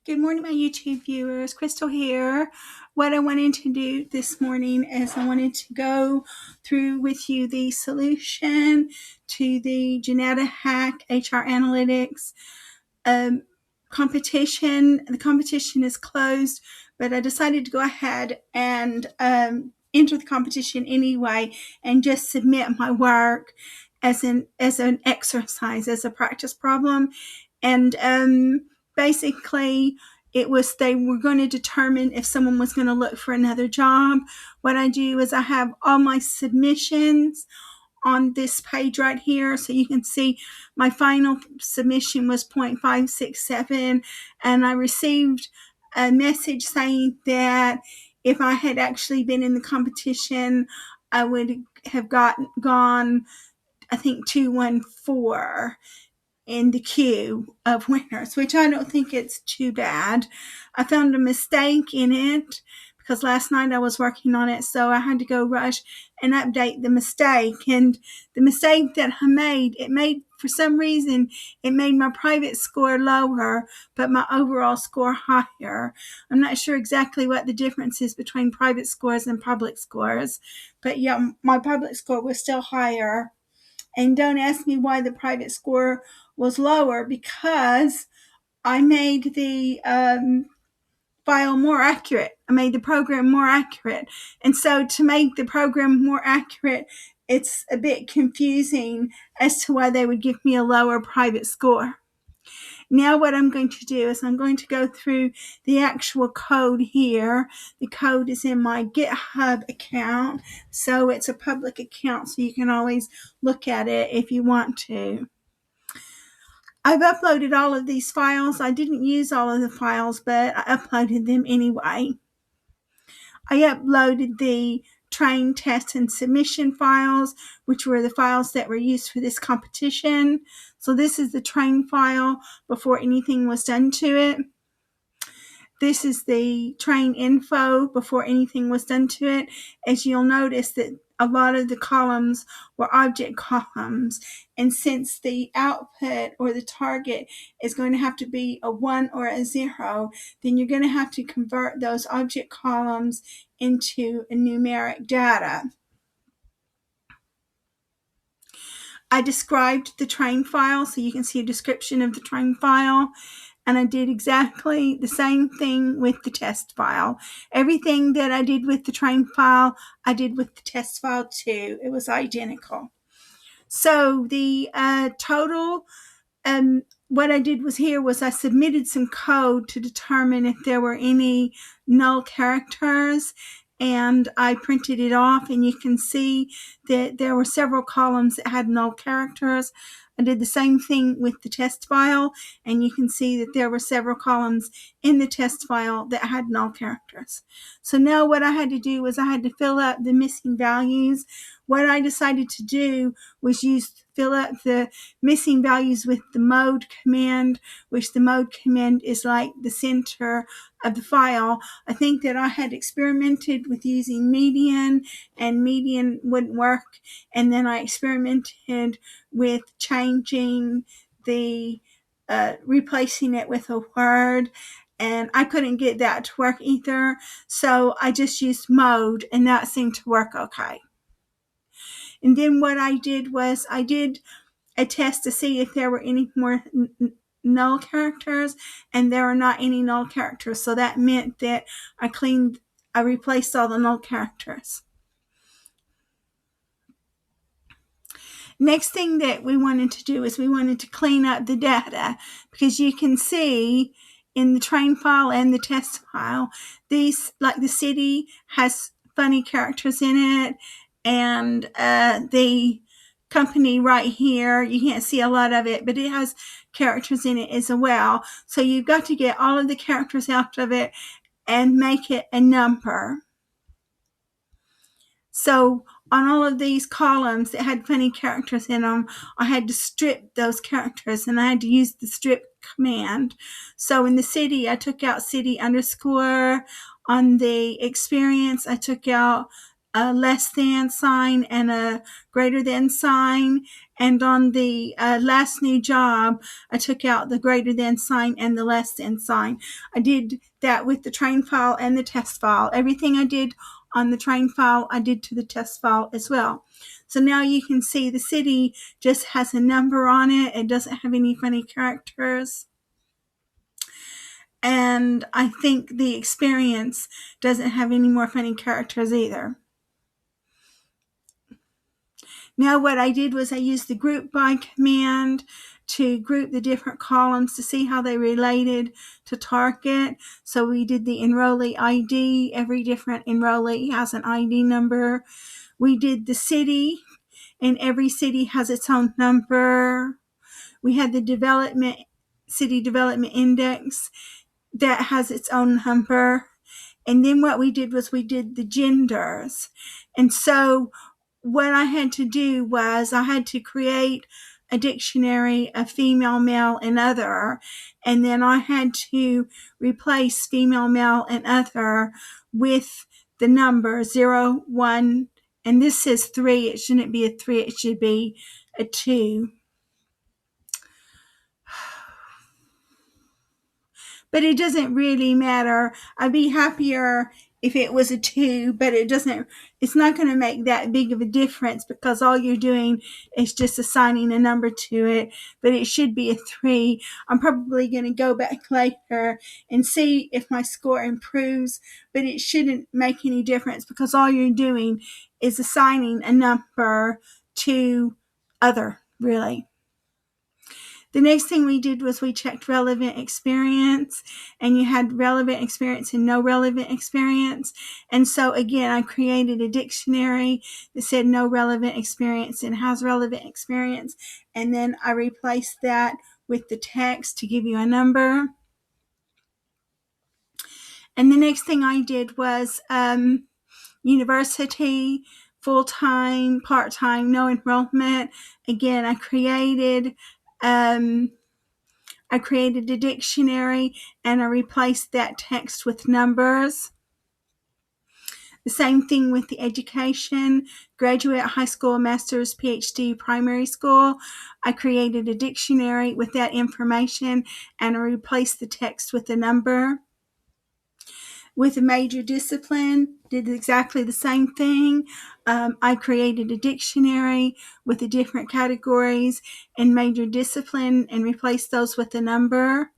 Good morning, my YouTube viewers. Crystal here. What I wanted to do this morning is I wanted to go through with you the solution to the Janetta Hack HR Analytics competition. The competition is closed, but I decided to go ahead and enter the competition anyway and just submit my work as an exercise, as a practice problem. And basically they were going to determine if someone was going to look for another job. What I do is I have all my submissions on this page right here, so you can see my final submission was 0.567, and I received a message saying that if I had actually been in the competition, I would have gone, I think, 214 in the queue of winners, which I don't think it's too bad. I found a mistake in it because last night I was working on it, so I had to go rush and update the mistake. And the mistake that I made, for some reason, it made my private score lower, but my overall score higher. I'm not sure exactly what the difference is between private scores and public scores, but yeah, my public score was still higher. And don't ask me why the private score was lower, because I made the file more accurate. I made the program more accurate. And so to make the program more accurate, it's a bit confusing as to why they would give me a lower private score. Now what I'm going to do is I'm going to go through the actual code here. The code is in my GitHub account, so it's a public account, so you can always look at it if you want to. I've uploaded all of these files. I didn't use all of the files, but I uploaded them anyway. I uploaded the train, test, and submission files, which were the files that were used for this competition. So this is the train file before anything was done to it. This is the train info before anything was done to it. As you'll notice that a lot of the columns were object columns, and since the output or the target is going to have to be a 1 or a 0, then you're going to have to convert those object columns into a numeric data. I described the train file, so you can see a description of the train file. And I did exactly the same thing with the test file. Everything that I did with the train file, I did with the test file too. It was identical. So the total, what I did was I submitted some code to determine if there were any null characters, and I printed it off, and you can see that there were several columns that had null characters. I did the same thing with the test file, and you can see that there were several columns in the test file that had null characters. So now what I had to do was I had to fill up the missing values. What I decided to do was fill up the missing values with the mode command, which the mode command is like the center of the file. I think that I had experimented with using median, and median wouldn't work, and then I experimented with changing the replacing it with a word, and I couldn't get that to work either, so I just used mode, and that seemed to work okay. And then what I did was I did a test to see if there were any more null characters, and there are not any null characters, so that meant that I replaced all the null characters. Next thing that we wanted to do is we wanted to clean up the data, because you can see in the train file and the test file, these, like the city has funny characters in it, and the company right here, you can't see a lot of it, but it has characters in it as well. So you've got to get all of the characters out of it and make it a number. So on all of these columns that had funny characters in them, I had to strip those characters, and I had to use the strip command. So in the city, I took out city underscore. On the experience, I took out a less than sign and a greater than sign. And on the last new job, I took out the greater than sign and the less than sign. I did that with the train file and the test file. Everything I did on the train file, I did to the test file as well. So now you can see the city just has a number on it. It doesn't have any funny characters. And I think the experience doesn't have any more funny characters either. Now what I did was I used the group by command to group the different columns to see how they related to target. So we did the enrollee ID. Every different enrollee has an ID number. We did the city, and every city has its own number. We had the city development index that has its own number. And then what we did was we did the genders. And so what I had to do was I had to create a dictionary of female, male, and other. And then I had to replace female, male, and other with the number 0, 1, and this says 3. It shouldn't be a 3. It should be a 2. But it doesn't really matter. I'd be happier if it was a 2, but it's not going to make that big of a difference because all you're doing is just assigning a number to it, but it should be a 3. I'm probably going to go back later and see if my score improves, but it shouldn't make any difference because all you're doing is assigning a number to other, really. The next thing we did was we checked relevant experience, and you had relevant experience and no relevant experience. And so again, I created a dictionary that said no relevant experience and has relevant experience. And then I replaced that with the text to give you a number. And the next thing I did was university, full-time, part-time, no enrollment. Again, I created a dictionary and I replaced that text with numbers. The same thing with the education, graduate, high school, master's, PhD, primary school. I created a dictionary with that information and I replaced the text with a number. With a major discipline, did exactly the same thing. I created a dictionary with the different categories and major discipline and replaced those with a number.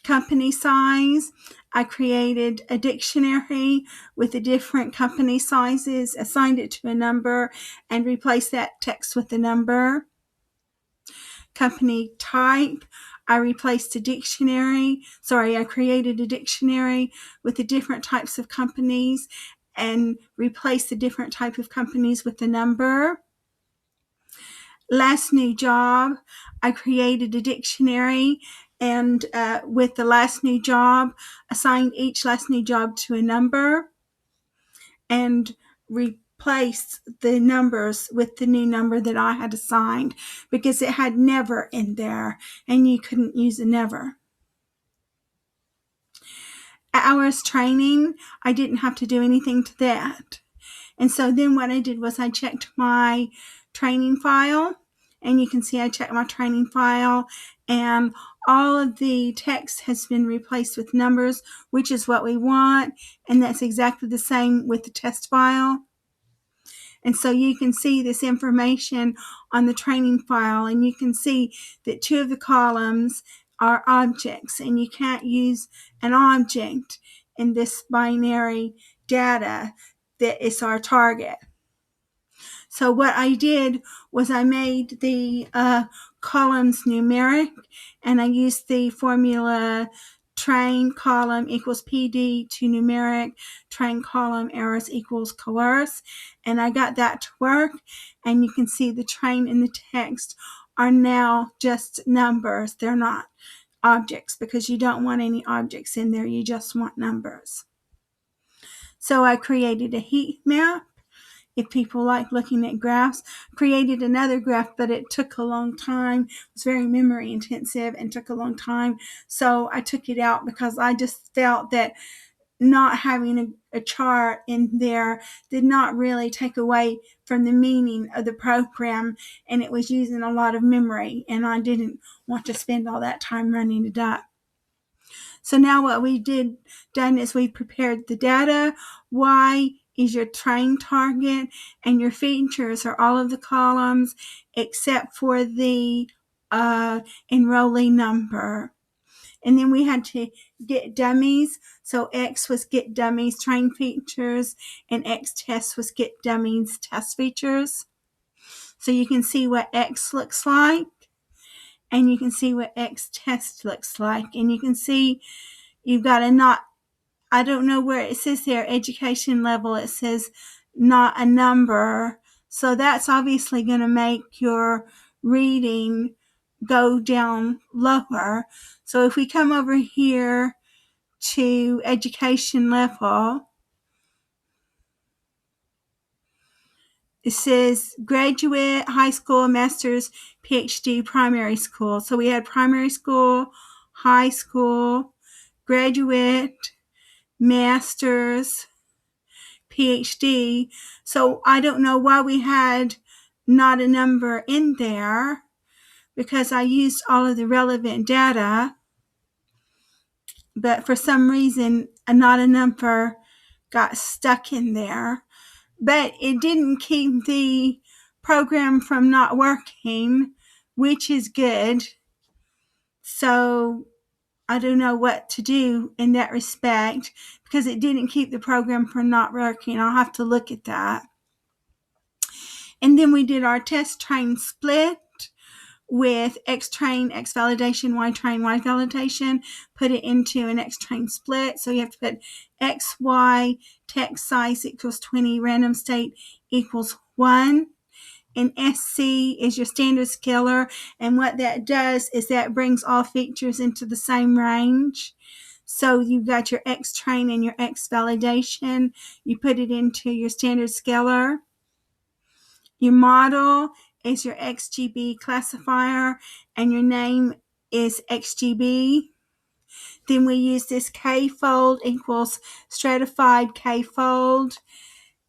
Company size, I created a dictionary with the different company sizes, assigned it to a number, and replaced that text with a number. Company type, I created a dictionary with the different types of companies and replaced the different type of companies with a number. Last new job, I created a dictionary and with the last new job, assigned each last new job to a number and replaced the numbers with the new number that I had assigned because it had never in there and you couldn't use a never. Hours training, I didn't have to do anything to that. And so then what I did was I checked my training file, and you can see I checked my training file, and all of the text has been replaced with numbers, which is what we want, and that's exactly the same with the test file. And so you can see this information on the training file, and you can see that 2 of the columns are objects, and you can't use an object in this binary data that is our target. So what I did was I made the columns numeric, and I used the formula train column equals PD to numeric, train column errors equals coerce, and I got that to work. And you can see the train and the text are now just numbers. They're not objects because you don't want any objects in there. You just want numbers. So I created a heat map. If people like looking at graphs, created another graph, but it took a long time. It was very memory intensive and took a long time. So I took it out because I just felt that not having a chart in there did not really take away from the meaning of the program, and it was using a lot of memory, and I didn't want to spend all that time running it up. So now what we done is we prepared the data. Y is your train target, and your features are all of the columns except for the enrollee number. And then we had to get dummies. So X was get dummies train features, and X test was get dummies test features. So you can see what X looks like, and you can see what X test looks like, and you can see you've got a not, I don't know where it says there, education level, it says not a number. So that's obviously going to make your reading go down lower. So if we come over here to education level, it says graduate, high school, master's, PhD, primary school. So we had primary school, high school, graduate, master's, PhD. So I don't know why we had not a number in there, because I used all of the relevant data, but for some reason not a number got stuck in there. But it didn't keep the program from not working, which is good. So I don't know what to do in that respect, because it didn't keep the program from not working. I'll have to look at that. And then we did our test train split with X train, X validation, Y train, Y validation, put it into an X train split. So you have to put X, Y, text size equals 20, random state equals 1. And SC is your standard scalar. And what that does is that brings all features into the same range. So you've got your X train and your X validation. You put it into your standard scalar. Your model is your XGB classifier, and your name is XGB. Then we use this K-fold equals stratified K-fold,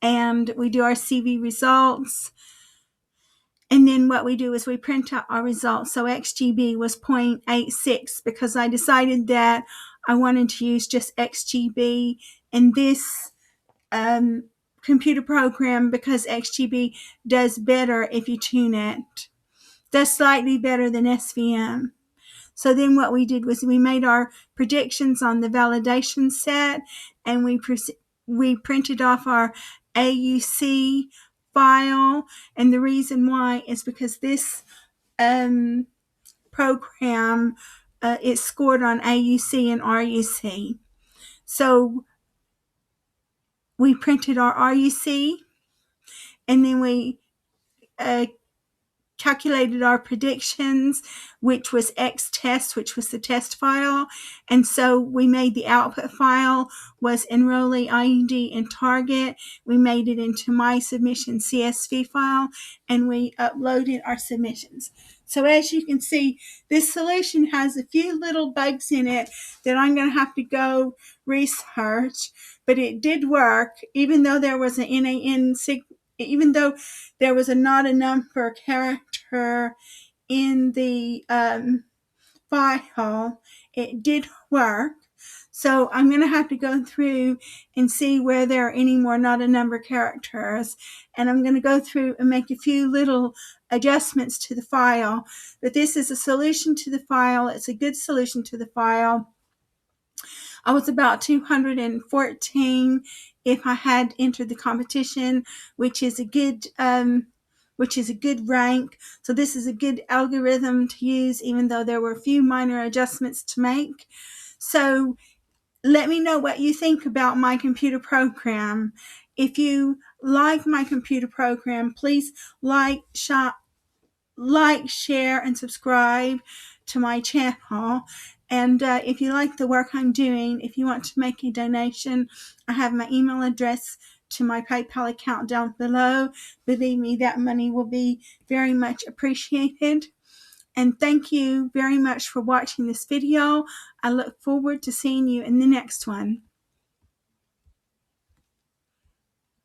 and we do our CV results. And then what we do is we print out our results. So XGB was 0.86 because I decided that I wanted to use just XGB in this computer program, because XGB does better if you tune it. Does slightly better than SVM. So then what we did was we made our predictions on the validation set, and we printed off our AUC file. And the reason why is because this program it's scored on AUC and RUC. So we printed our RUC, and then we calculated our predictions, which was X test, which was the test file. And so we made the output file was enrollee ID and target. We made it into my submission CSV file, and we uploaded our submissions. So as you can see, this solution has a few little bugs in it that I'm going to have to go research, but it did work, even though there was an NaN even though there was not a number character in the file, it did work. So I'm going to have to go through and see where there are any more not a number characters, and I'm going to go through and make a few little adjustments to the file. But this is a solution to the file. It's a good solution to the file. I was about 214 if I had entered the competition, which is a good rank. So this is a good algorithm to use, even though there were a few minor adjustments to make. So let me know what you think about my computer program. If you like my computer program, please like, share, and subscribe to my channel. And if you like the work I'm doing, if you want to make a donation, I have my email address to my PayPal account down below. Believe me, that money will be very much appreciated. And thank you very much for watching this video. I look forward to seeing you in the next one.